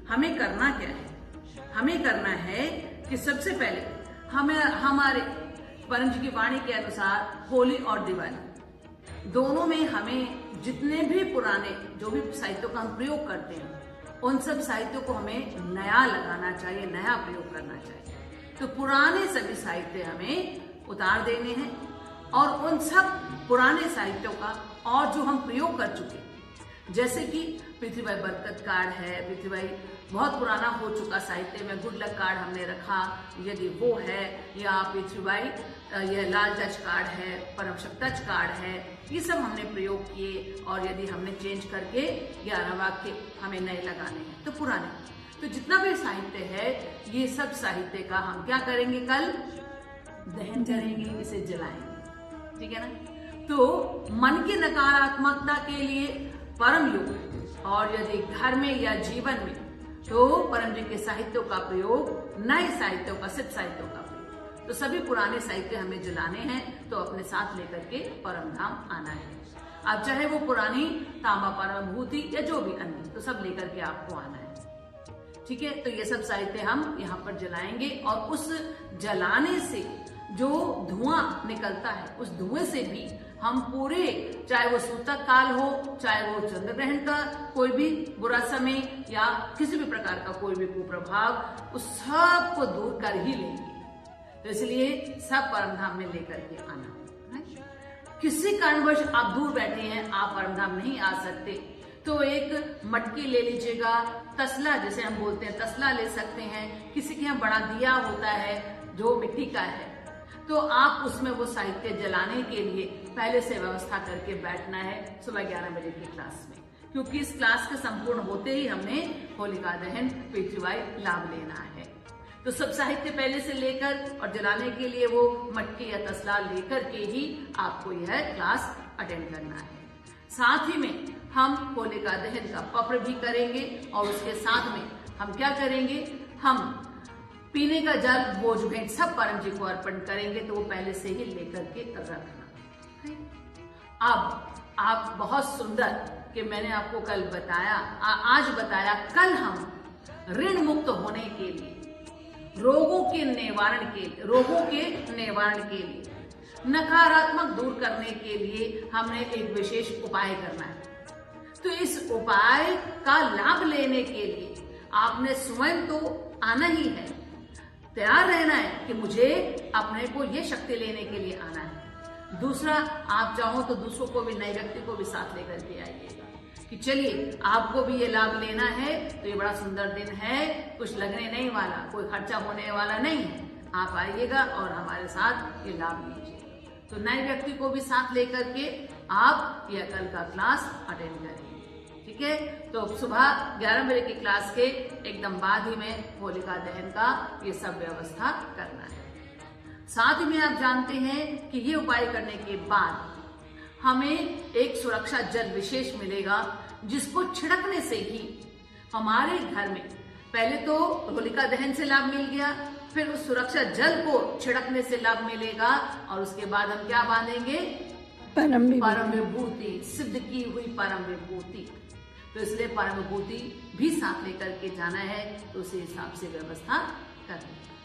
हमें करना क्या है? हमें करना है कि सबसे पहले हमें हमारे परम जी की वाणी के अनुसार होली और दिवाली दोनों में हमें जितने भी पुराने जो भी साहित्यों का हम प्रयोग करते हैं उन सब साहित्यों को हमें नया लगाना चाहिए, नया प्रयोग करना चाहिए। तो पुराने सभी साहित्य हमें उतार देने हैं और उन सब पुराने साहित्यों का और जो हम प्रयोग कर चुके, जैसे कि पृथ्वीबाई बरकत कार्ड है, पृथ्वीबाई बहुत पुराना हो चुका साहित्य में गुड लक कार्ड हमने रखा, यदि वो है, या पृथ्वीबाई यह लाल टच कार्ड है, परम शक्तच कार्ड है, ये सब हमने प्रयोग किए। और यदि हमने चेंज करके 11 वाक्य हमें नए लगाने हैं तो पुराने, तो जितना भी साहित्य है ये सब साहित्य का हम क्या करेंगे, कल दहन करेंगे, इसे जलाएंगे, ठीक है ना। तो मन की नकारात्मकता के लिए परम योग, और यदि घर में या जीवन में तो परम जी के साहित्यों का प्रयोग, नए साहित्यों का, सिद्ध साहित्यों का प्रयोग। तो सभी पुराने साहित्य हमें जलाने हैं, तो अपने साथ लेकर के परम धाम आना है। अब चाहे वो पुरानी तांबा परमभूति या जो भी अन्य, तो सब लेकर के आपको आना है, ठीक है। तो ये सब साहित्य हम यहाँ पर जलाएंगे और उस जलाने से जो धुआं निकलता है उस धुएं से भी हम पूरे, चाहे वो सूतक काल हो, चाहे वो चंद्र ग्रहण का कोई भी बुरा समय या किसी भी प्रकार का कोई भी कुप्रभाव, उस सब को दूर कर ही लेंगे। तो इसलिए सब परमधाम में लेकर के आना है। किसी कारणवश आप दूर बैठे हैं, आप परमधाम नहीं आ सकते, तो एक मटकी ले लीजिएगा, तसला जैसे हम बोलते हैं, तसला ले सकते हैं। किसी के यहाँ बड़ा दिया होता है जो मिट्टी का है, तो आप उसमें वो साहित्य जलाने के लिए पहले से व्यवस्था करके बैठना है सुबह 11 बजे की क्लास में, क्योंकि इस क्लास के संपूर्ण होते ही हमने होलिका दहन पृथ्वीबाई लाभ लेना है। तो सब साहित्य पहले से लेकर और जलाने के लिए वो मटकी या तसला लेकर के ही आपको यह क्लास अटेंड करना है। साथ ही में हम होलिका दहन का पप्र भी करेंगे और उसके साथ में हम क्या करेंगे, हम पीने का जल, भोज भेंट सब परम जी को अर्पण करेंगे, तो वो पहले से ही लेकर के रखना। अब आप बहुत सुंदर कि मैंने आपको कल बताया, आज बताया, कल हम ऋण मुक्त होने के लिए, रोगों के निवारण के लिए, नकारात्मक दूर करने के लिए हमने एक विशेष उपाय करना है। तो इस उपाय का लाभ लेने के लिए आपने स्वयं तो आना ही है, तैयार रहना है कि मुझे अपने को ये शक्ति लेने के लिए आना है। दूसरा, आप चाहो तो दूसरों को भी, नए व्यक्ति को भी साथ लेकर के आइएगा कि चलिए आपको भी ये लाभ लेना है। तो ये बड़ा सुंदर दिन है, कुछ लगने नहीं वाला, कोई खर्चा होने वाला नहीं है। आप आइएगा और हमारे साथ ये लाभ लीजिए। तो नए व्यक्ति को भी साथ लेकर के आप यह कल का क्लास अटेंड करेंगे, ठीक है। तो सुबह 11 बजे की क्लास के एकदम बाद ही में होलिका दहन का ये सब व्यवस्था करना है। साथ ही में आप जानते हैं कि ये उपाय करने के बाद हमें एक सुरक्षा जल विशेष मिलेगा, जिसको छिड़कने से ही हमारे घर में पहले तो होलिका दहन से लाभ मिल गया, फिर उस सुरक्षा जल को छिड़कने से लाभ मिलेगा, और उसके बाद हम क्या बांधेंगे, परम विभूति, सिद्ध की हुई परम विभूति। तो इसलिए परम विभूति भी साथ लेकर के जाना है, तो उसी हिसाब से व्यवस्था करनी है।